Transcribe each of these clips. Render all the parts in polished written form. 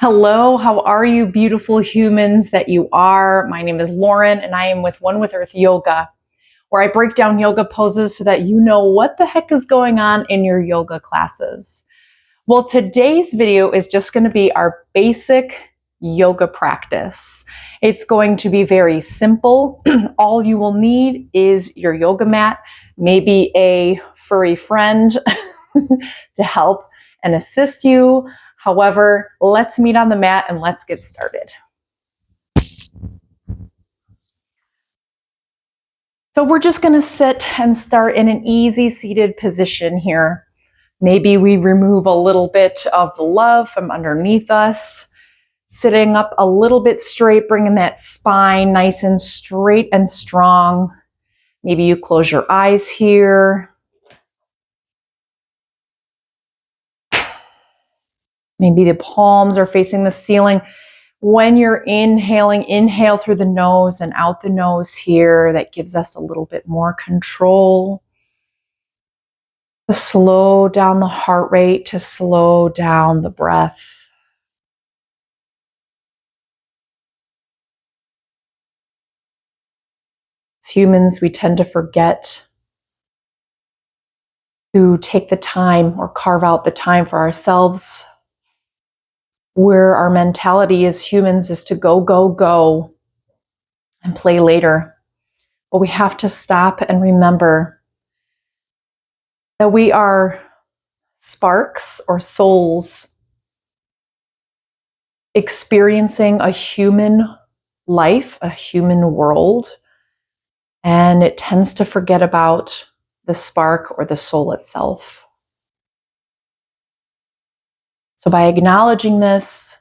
Hello, how are you, beautiful humans that you are? My name is Lauren, and I am with One with Earth Yoga, where I break down yoga poses so that you know what the heck is going on in your yoga classes. Well, today's video is just going to be our basic yoga practice. It's going to be very simple. All you will need is your yoga mat, maybe a furry friend to help and assist you. However, let's meet on the mat and let's get started. So we're just going to sit and start in an easy seated position here. Maybe we remove a little bit of the love from underneath us, sitting up a little bit straight, bringing that spine nice and straight and strong. Maybe you close your eyes here. Maybe the palms are facing the ceiling. When you're inhaling, inhale through the nose and out the nose here. That gives us a little bit more control. To slow down the heart rate, to slow down the breath. As humans, we tend to forget to take the time or carve out the time for ourselves. Where our mentality as humans is to go, go, go and play later. But we have to stop and remember that we are sparks or souls experiencing a human life, a human world, and it tends to forget about the spark or the soul itself. So by acknowledging this,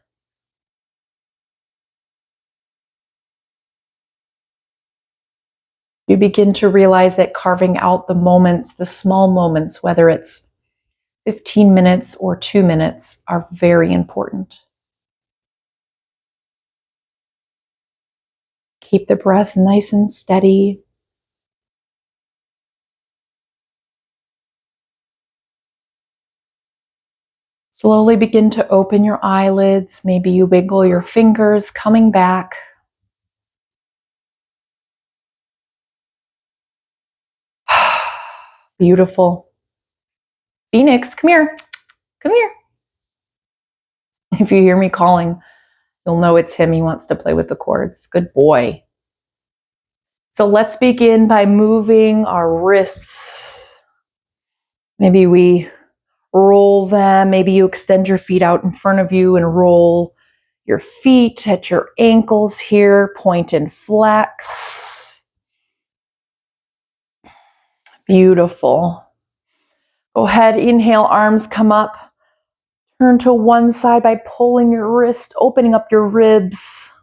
you begin to realize that carving out the moments, the small moments, whether it's 15 minutes or 2 minutes, are very important. Keep the breath nice and steady. Slowly begin to open your eyelids. Maybe you wiggle your fingers, coming back. Beautiful. Phoenix, come here. Come here. If you hear me calling, you'll know it's him. He wants to play with the cords. Good boy. So let's begin by moving our wrists. Maybe we roll them. Maybe you extend your feet out in front of you and roll your feet at your ankles here. Point and flex. Beautiful. Go ahead, inhale, arms come up. Turn to one side by pulling your wrist, opening up your ribs,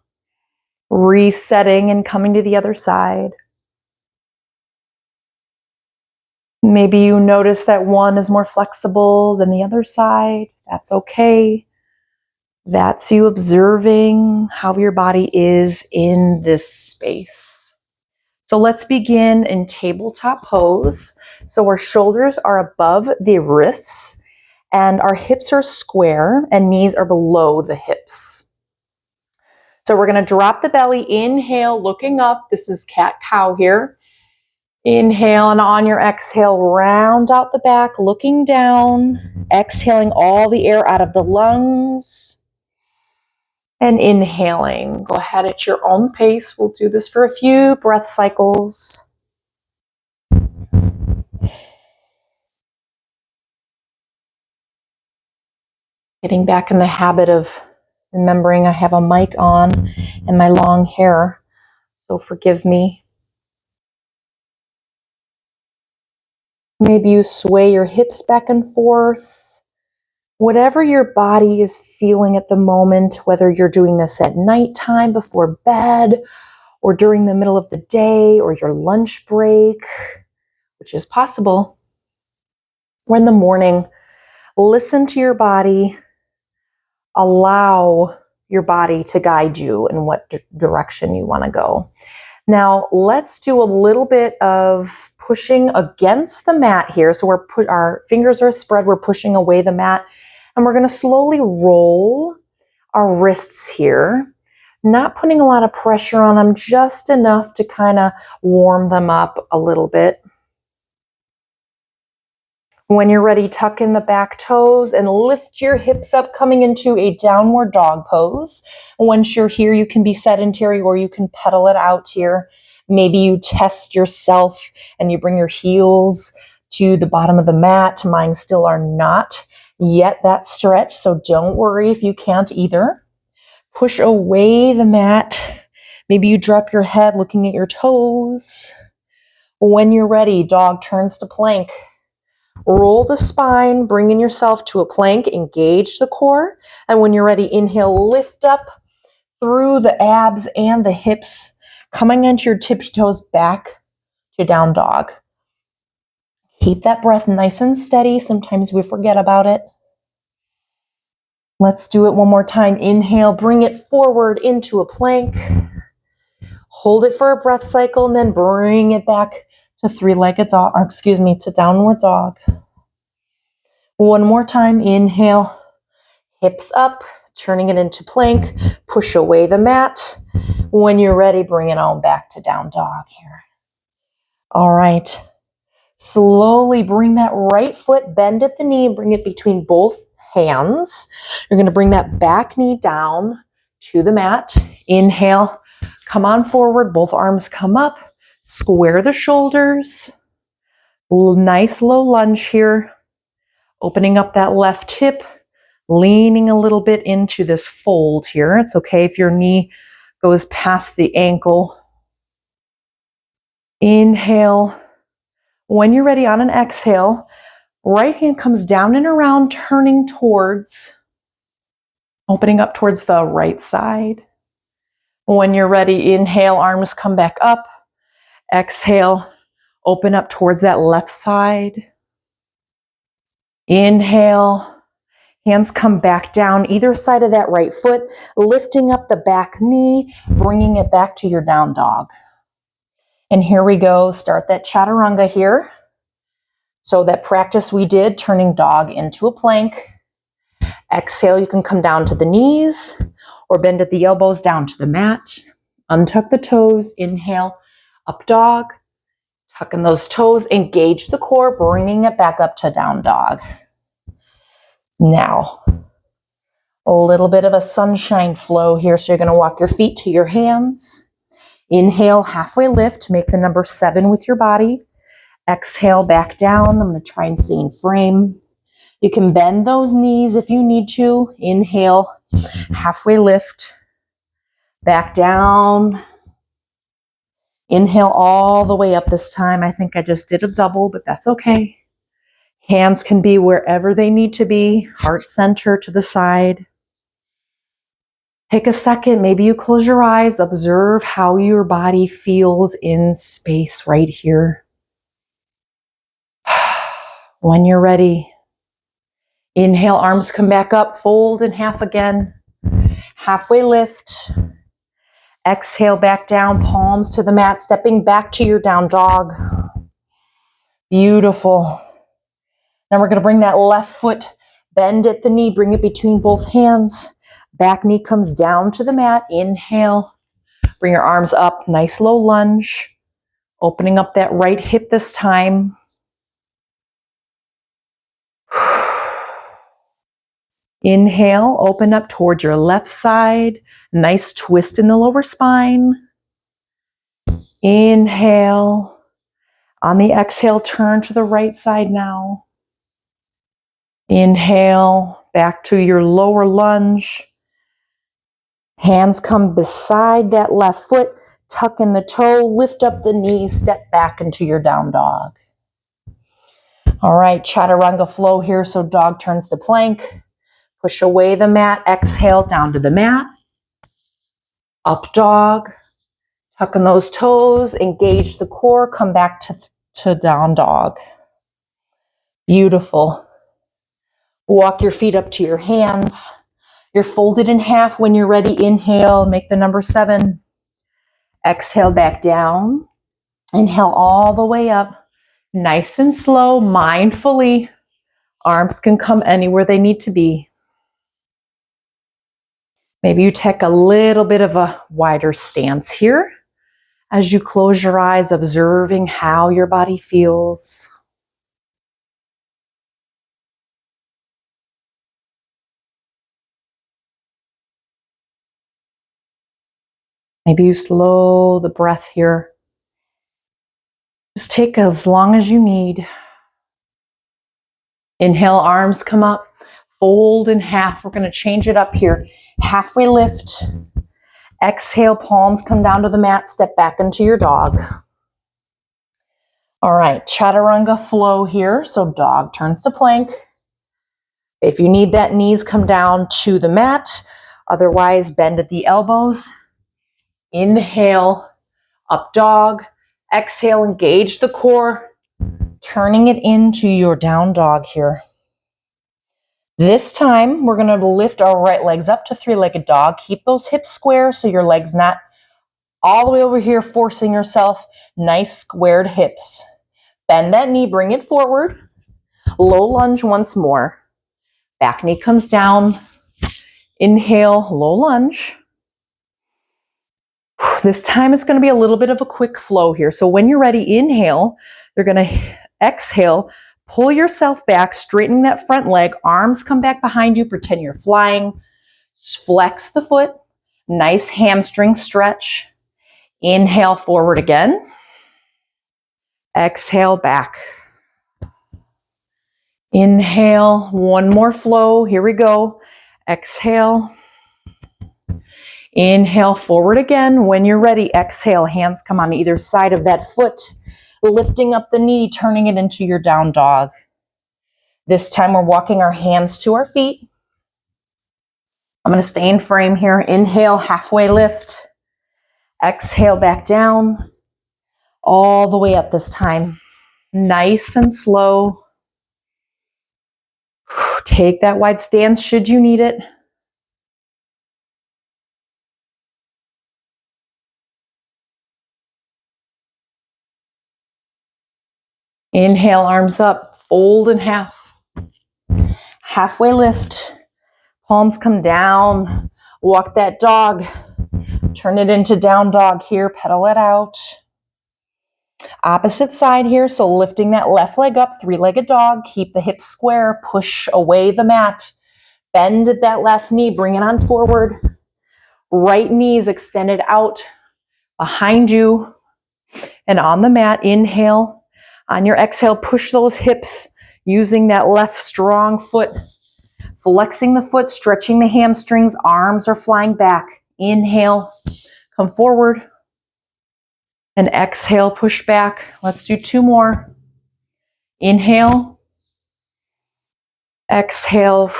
resetting and coming to the other side. Maybe you notice that one is more flexible than the other side. That's okay. That's you observing how your body is in this space. So let's begin in tabletop pose. So our shoulders are above the wrists and our hips are square and knees are below the hips. So we're going to drop the belly, inhale, looking up. This is cat-cow here. Inhale, and on your exhale, round out the back, looking down, exhaling all the air out of the lungs, and inhaling. Go ahead at your own pace. We'll do this for a few breath cycles. Getting back in the habit of remembering I have a mic on and my long hair, so forgive me. Maybe you sway your hips back and forth. Whatever your body is feeling at the moment, whether you're doing this at nighttime before bed or during the middle of the day or your lunch break, which is possible, or in the morning, listen to your body. Allow your body to guide you in what direction you want to go. Now, let's do a little bit of pushing against the mat here. So our fingers are spread, we're pushing away the mat, and we're going to slowly roll our wrists here. Not putting a lot of pressure on them, just enough to kind of warm them up a little bit. When you're ready, tuck in the back toes and lift your hips up, coming into a downward dog pose. Once you're here, you can be sedentary or you can pedal it out here. Maybe you test yourself and you bring your heels to the bottom of the mat. Mine still are not yet that stretch, so don't worry if you can't either. Push away the mat. Maybe you drop your head looking at your toes. When you're ready, dog turns to plank. Roll the spine, bringing yourself to a plank, engage the core. And when you're ready, inhale, lift up through the abs and the hips, coming onto your tippy toes back to down dog. Keep that breath nice and steady. Sometimes we forget about it. Let's do it one more time. Inhale, bring it forward into a plank. Hold it for a breath cycle and then bring it back to three-legged dog, to downward dog. One more time. Inhale, hips up, turning it into plank. Push away the mat. When you're ready, bring it on back to down dog here. All right. Slowly bring that right foot, bend at the knee, and bring it between both hands. You're going to bring that back knee down to the mat. Inhale, come on forward, both arms come up, square the shoulders. Nice low lunge here. Opening up that left hip, leaning a little bit into this fold here. It's okay if your knee goes past the ankle. Inhale. When you're ready, on an exhale, right hand comes down and around, turning towards, opening up towards the right side. When you're ready, inhale, arms come back up. Exhale, open up towards that left side. Inhale, hands come back down either side of that right foot, lifting up the back knee, bringing it back to your down dog. And here we go, start that chaturanga here. So that practice we did, turning dog into a plank. Exhale, you can come down to the knees or bend at the elbows down to the mat. Untuck the toes, inhale, up dog. Tuck in those toes, engage the core, bringing it back up to down dog. Now, a little bit of a sunshine flow here. So you're going to walk your feet to your hands. Inhale, halfway lift, make the number 7 with your body. Exhale, back down. I'm going to try and stay in frame. You can bend those knees if you need to. Inhale, halfway lift, back down. Inhale all the way up this time. I think I just did a double, but that's okay. Hands can be wherever they need to be, heart center to the side. Take a second, maybe you close your eyes, observe how your body feels in space right here. When you're ready, inhale, arms come back up, fold in half again. Halfway lift. Exhale, back down, palms to the mat, stepping back to your down dog. Beautiful. Now we're going to bring that left foot, bend at the knee, bring it between both hands. Back knee comes down to the mat. Inhale. Bring your arms up, nice low lunge. Opening up that right hip this time. Inhale, open up towards your left side. Nice twist in the lower spine. Inhale. On the exhale, turn to the right side now. Inhale, back to your lower lunge. Hands come beside that left foot. Tuck in the toe, lift up the knee, step back into your down dog. All right, chaturanga flow here. So dog turns to plank. Push away the mat, exhale down to the mat. Up dog, tuck in those toes, engage the core, come back to down dog. Beautiful. Walk your feet up to your hands. You're folded in half. When you're ready, inhale, make the number 7. Exhale back down. Inhale all the way up. Nice and slow, mindfully. Arms can come anywhere they need to be. Maybe you take a little bit of a wider stance here as you close your eyes, observing how your body feels. Maybe you slow the breath here. Just take as long as you need. Inhale, arms come up, fold in half. We're going to change it up here. Halfway lift. Exhale, palms come down to the mat, step back into your dog. All right, chaturanga flow here. So dog turns to plank. If you need that, knees come down to the mat. Otherwise, bend at the elbows. Inhale, up dog. Exhale, engage the core, turning it into your down dog here. This time, we're going to lift our right legs up to three-legged dog. Keep those hips square so your leg's not all the way over here, forcing yourself. Nice squared hips. Bend that knee, bring it forward. Low lunge once more. Back knee comes down. Inhale, low lunge. This time it's going to be a little bit of a quick flow here. So when you're ready, inhale. You're going to exhale. Pull yourself back, straightening that front leg. Arms come back behind you. Pretend you're flying. Flex the foot. Nice hamstring stretch. Inhale forward again. Exhale back. Inhale, one more flow. Here we go. Exhale. Inhale forward again. When you're ready, exhale. Hands come on either side of that foot. Lifting up the knee, turning it into your down dog. This time we're walking our hands to our feet. I'm going to stay in frame here. Inhale, halfway lift. Exhale back down. All the way up this time. Nice and slow. Take that wide stance should you need it. Inhale, arms up, fold in half. Halfway lift. Palms come down. Walk that dog. Turn it into down dog here. Pedal it out. Opposite side here. So lifting that left leg up, three-legged dog. Keep the hips square. Push away the mat. Bend at that left knee. Bring it on forward. Right knees extended out behind you. And on the mat, inhale. On your exhale, push those hips using that left strong foot. Flexing the foot, stretching the hamstrings. Arms are flying back. Inhale, come forward. And exhale, push back. Let's do two more. Inhale. Exhale.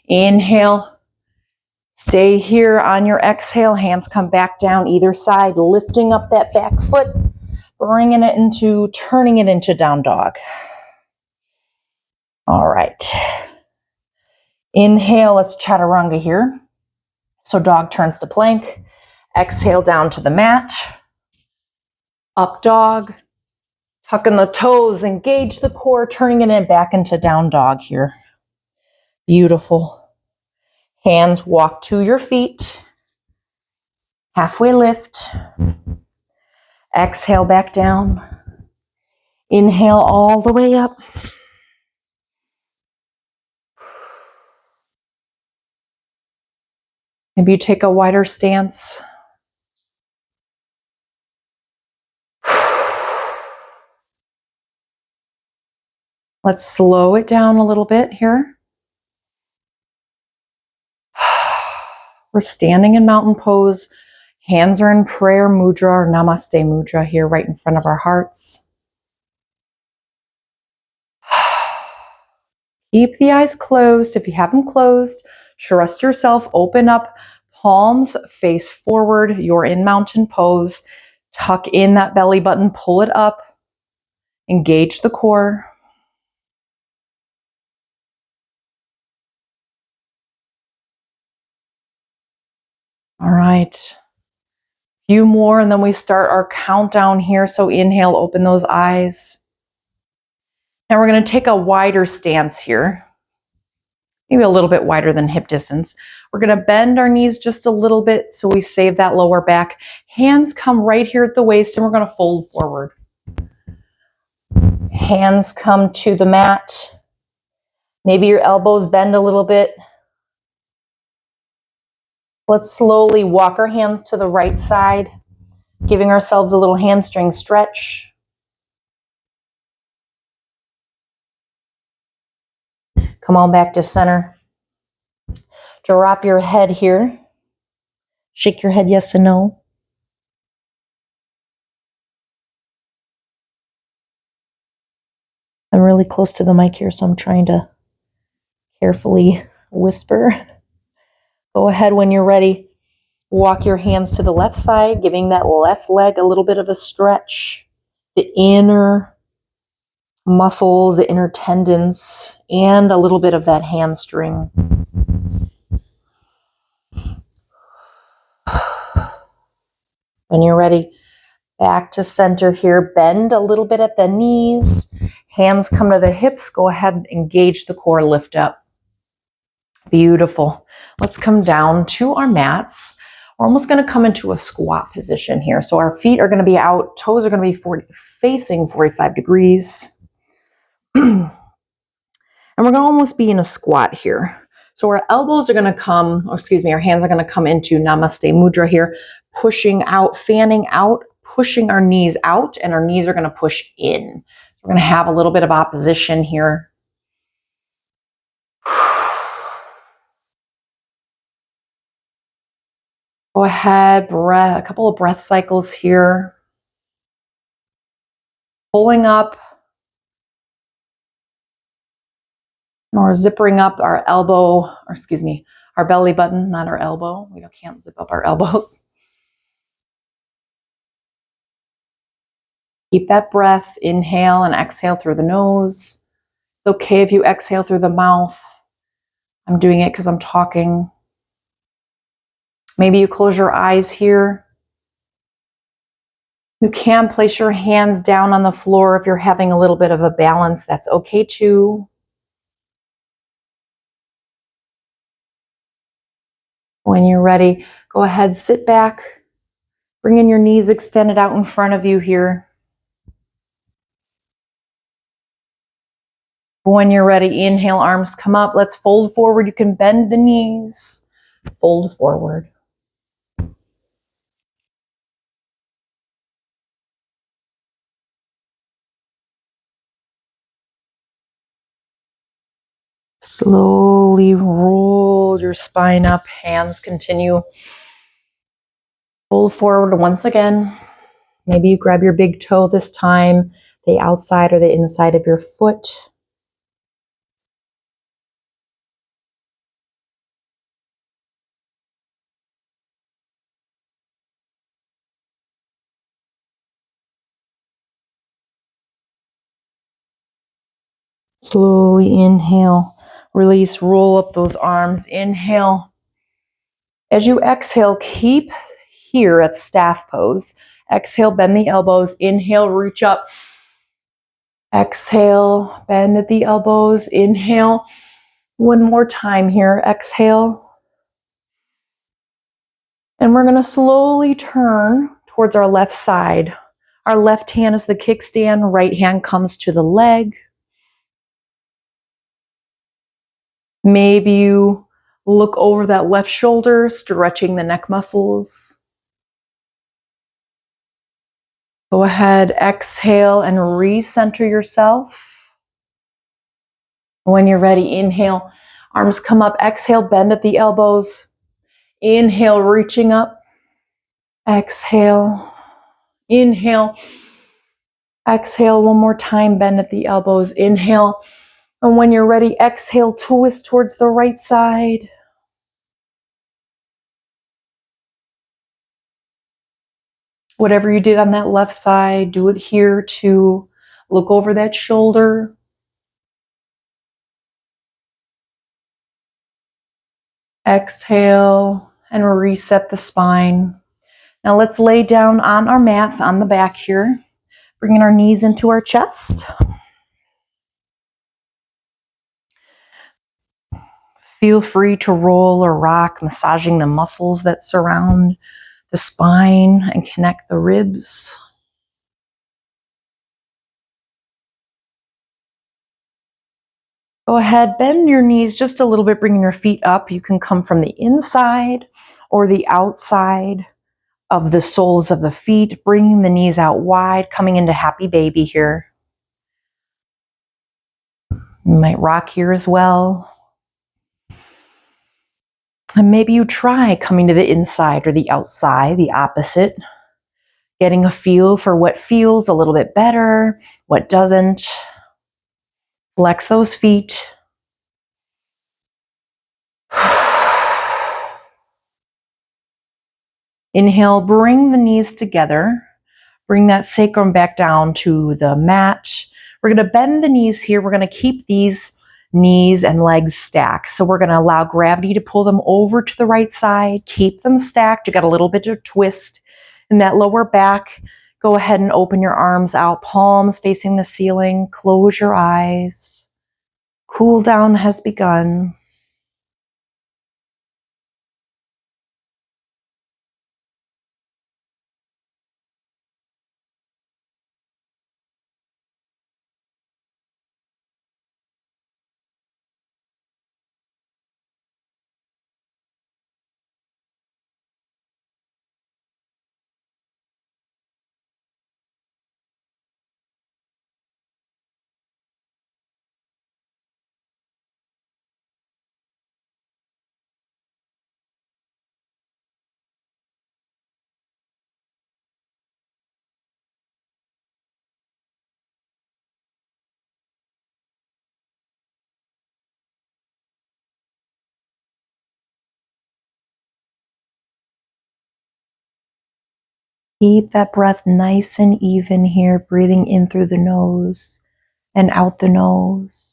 Inhale. Stay here on your exhale. Hands come back down either side, lifting up that back foot, bringing it into, turning it into down dog. All right. Inhale, let's chaturanga here. So dog turns to plank. Exhale down to the mat. Up dog. Tucking the toes, engage the core, turning it in back into down dog here. Beautiful. Hands walk to your feet. Halfway lift. Exhale back down. Inhale all the way up. Maybe you take a wider stance. Let's slow it down a little bit here. We're standing in mountain pose. Hands are in prayer mudra or namaste mudra here right in front of our hearts. Keep the eyes closed. If you have them closed, trust yourself. Open up, palms face forward. You're in mountain pose. Tuck in that belly button, pull it up. Engage the core. All right. Few more and then we start our countdown here. So inhale, open those eyes. Now we're going to take a wider stance here. maybe a little bit wider than hip distance. We're going to bend our knees just a little bit so we save that lower back. Hands come right here at the waist, and we're going to fold forward. Hands come to the mat. Maybe your elbows bend a little bit. Let's slowly walk our hands to the right side, giving ourselves a little hamstring stretch. Come on back to center. Drop your head here. Shake your head yes and no. I'm really close to the mic here, so I'm trying to carefully whisper. Go ahead when you're ready. Walk your hands to the left side, giving that left leg a little bit of a stretch. The inner muscles, the inner tendons, and a little bit of that hamstring. When you're ready, back to center here. Bend a little bit at the knees. Hands come to the hips. Go ahead and engage the core, lift up. Beautiful. Let's come down to our mats. We're almost going to come into a squat position here. So our feet are going to be out. Toes are going to be facing 45 degrees. And we're going to almost be in a squat here. So our elbows are going to come, our hands are going to come into Namaste Mudra here, pushing out, fanning out, pushing our knees out, and our knees are going to push in. So we're going to have a little bit of opposition here. Go ahead, breath, a couple of breath cycles here. Pulling up or zippering up our our belly button, not our elbow. We can't zip up our elbows. Keep that breath, inhale and exhale through the nose. It's okay if you exhale through the mouth. I'm doing it because I'm talking. Maybe you close your eyes here. You can place your hands down on the floor if you're having a little bit of a balance. That's okay too. When you're ready, go ahead, sit back. Bring in your knees extended out in front of you here. When you're ready, inhale, arms come up. Let's fold forward. You can bend the knees. Fold forward. Slowly roll your spine up. Hands continue. Fold forward once again. Maybe you grab your big toe this time, the outside or the inside of your foot. Slowly inhale, release, roll up those arms. Inhale. As you exhale, keep here at staff pose. Exhale, bend the elbows. Inhale, reach up. Exhale, bend at the elbows. Inhale. One more time here. Exhale. And we're going to slowly turn towards our left side. Our left hand is the kickstand. Right hand comes to the leg. Maybe you look over that left shoulder, stretching the neck muscles. Go ahead, exhale and recenter yourself. When you're ready, inhale, arms come up, exhale, bend at the elbows. Inhale, reaching up. Exhale, inhale. Exhale one more time, bend at the elbows. Inhale, and when you're ready, exhale, twist towards the right side. Whatever you did on that left side, do it here too. Look over that shoulder. Exhale and reset the spine. Now let's lay down on our mats on the back here, bringing our knees into our chest. Feel free to roll or rock, massaging the muscles that surround the spine and connect the ribs. Go ahead, bend your knees just a little bit, bringing your feet up. You can come from the inside or the outside of the soles of the feet, bringing the knees out wide, coming into happy baby here. You might rock here as well. And maybe you try coming to the inside or the outside, the opposite, getting a feel for what feels a little bit better, what doesn't. Flex those feet. Inhale, bring the knees together. Bring that sacrum back down to the mat. We're going to bend the knees here. We're going to keep these knees and legs stacked. So we're going to allow gravity to pull them over to the right side. Keep them stacked. You got a little bit of twist in that lower back. Go ahead and open your arms out, palms facing the ceiling. Close your eyes. Cool down has begun. Keep that breath nice and even here, breathing in through the nose and out the nose.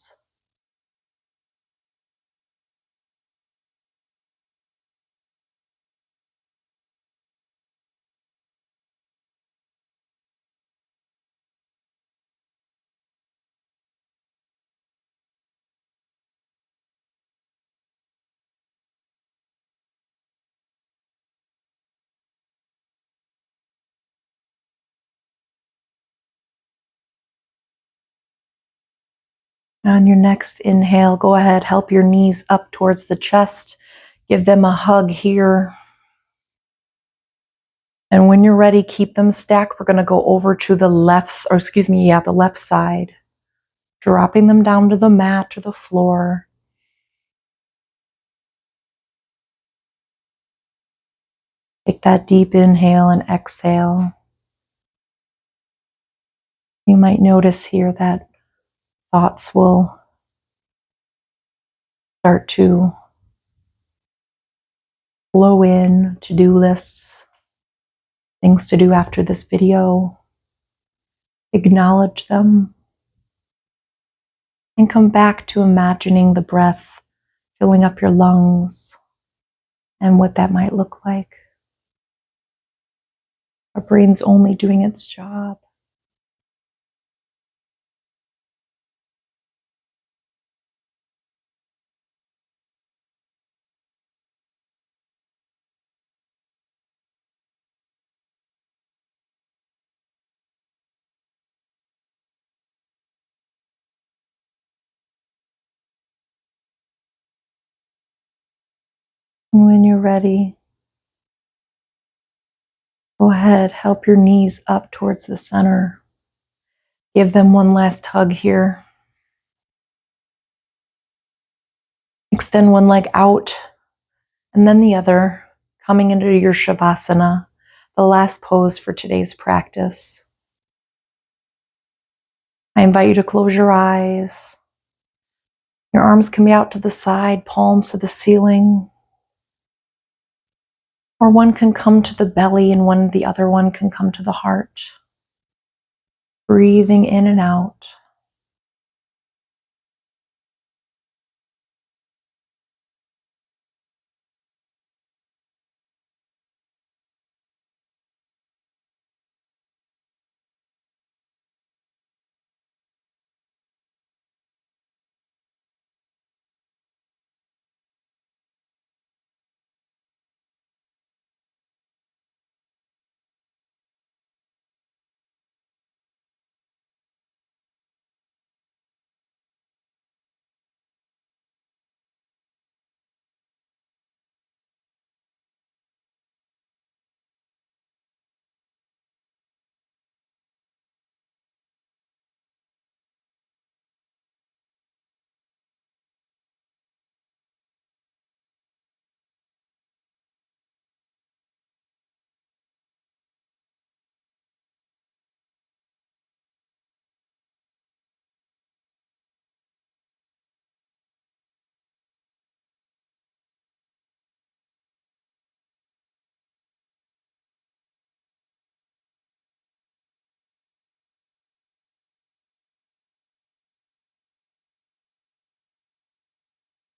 On your next inhale, go ahead, help your knees up towards the chest. Give them a hug here. And when you're ready, keep them stacked. We're going to go over to the the left side. Dropping them down to the mat or the floor. Take that deep inhale and exhale. You might notice here that thoughts will start to flow in, to-do lists, things to do after this video. Acknowledge them and come back to imagining the breath filling up your lungs and what that might look like. Our brain's only doing its job. When you're ready, go ahead, help your knees up towards the center. Give them one last hug here. Extend one leg out and then the other, coming into your Shavasana, the last pose for today's practice. I invite you to close your eyes. Your arms can be out to the side, palms to the ceiling. Or one can come to the belly and the other one can come to the heart. Breathing in and out.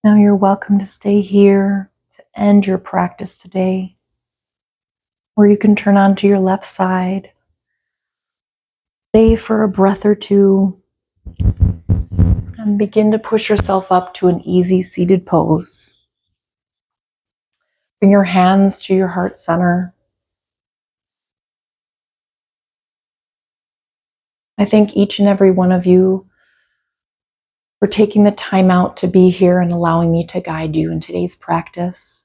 Now you're welcome to stay here to end your practice today, or you can turn onto your left side. Stay for a breath or two and begin to push yourself up to an easy seated pose. Bring your hands to your heart center. I thank each and every one of you for taking the time out to be here and allowing me to guide you in today's practice.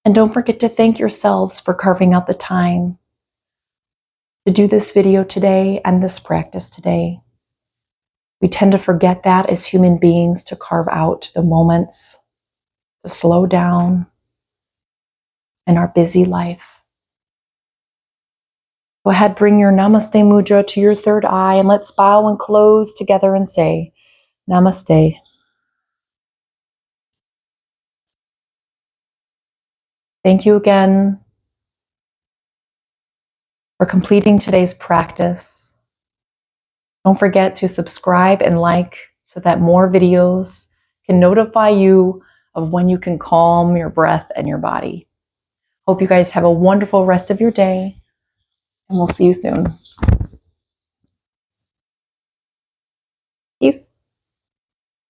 And don't forget to thank yourselves for carving out the time to do this video today and this practice today. We tend to forget that as human beings, to carve out the moments to slow down in our busy life. Go ahead, bring your Namaste Mudra to your third eye, and let's bow and close together and say, Namaste. Thank you again for completing today's practice. Don't forget to subscribe and like so that more videos can notify you of when you can calm your breath and your body. Hope you guys have a wonderful rest of your day, and we'll see you soon. Peace.